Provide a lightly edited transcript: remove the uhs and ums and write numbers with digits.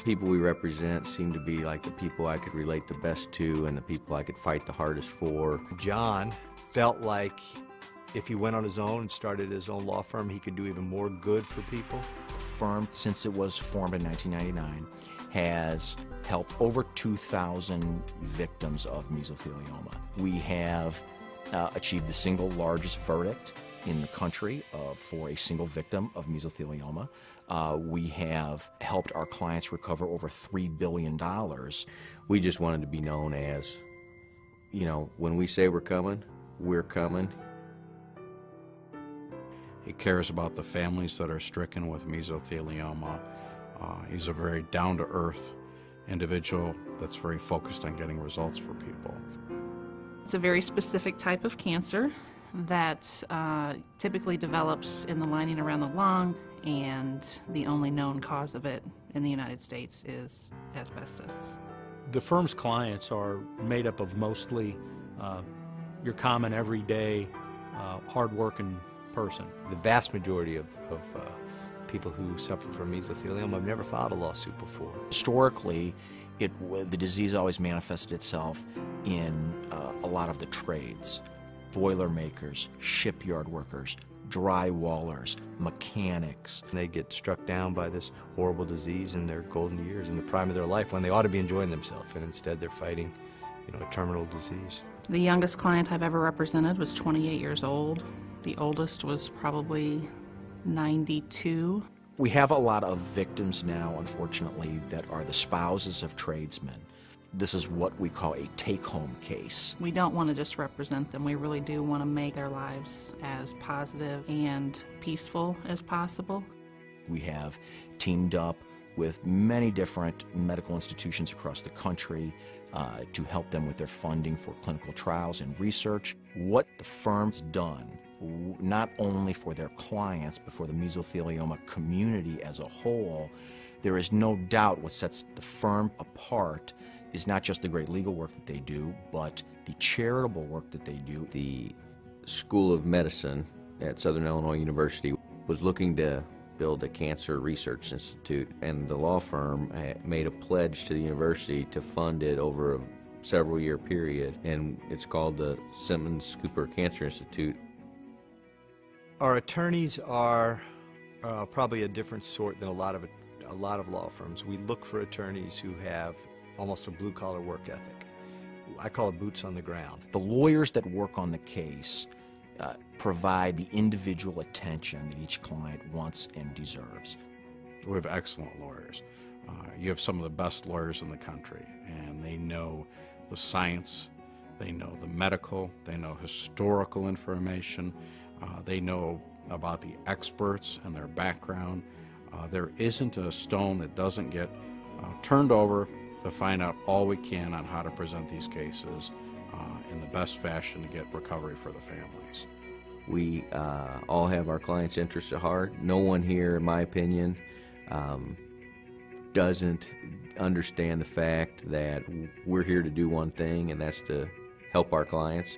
People we represent seem to be like the people I could relate the best to and the people I could fight the hardest for. John felt like if he went on his own and started his own law firm, he could do even more good for people. The firm, since it was formed in 1999, has helped over 2,000 victims of mesothelioma. We have achieved the single largest verdict in the country for a single victim of mesothelioma. We have helped our clients recover over $3 billion. We just wanted to be known as, you know, when we say we're coming, we're coming. He cares about the families that are stricken with mesothelioma. He's a very down-to-earth individual that's very focused on getting results for people. It's a very specific type of cancer that typically develops in the lining around the lung, and the only known cause of it in the United States is asbestos. The firm's clients are made up of mostly your common, everyday, hard-working person. The vast majority of people who suffer from mesothelioma have never filed a lawsuit before. Historically, the disease always manifested itself in a lot of the trades. Boiler makers, shipyard workers, drywallers, mechanics. They get struck down by this horrible disease in their golden years, in the prime of their life, when they ought to be enjoying themselves, and instead they're fighting, a terminal disease. The youngest client I've ever represented was 28 years old. The oldest was probably 92. We have a lot of victims now, unfortunately, that are the spouses of tradesmen. This is what we call a take-home case. We don't want to just represent them. We really do want to make their lives as positive and peaceful as possible. We have teamed up with many different medical institutions across the country to help them with their funding for clinical trials and research. What the firm's done, not only for their clients, but for the mesothelioma community as a whole, there is no doubt what sets the firm apart is not just the great legal work that they do, but the charitable work that they do. The School of Medicine at Southern Illinois University was looking to build a cancer research institute, and the law firm made a pledge to the university to fund it over a several-year period, and it's called the Simmons Cooper Cancer Institute. Our attorneys are probably a different sort than a lot of law firms. We look for attorneys who have almost a blue-collar work ethic. I call it boots on the ground. The lawyers that work on the case provide the individual attention that each client wants and deserves. We have excellent lawyers. You have some of the best lawyers in the country, and they know the science, they know the medical, they know historical information, they know about the experts and their background. There isn't a stone that doesn't get turned over to find out all we can on how to present these cases in the best fashion to get recovery for the families. We all have our clients' interests at heart. No one here, in my opinion, doesn't understand the fact that we're here to do one thing, and that's to help our clients.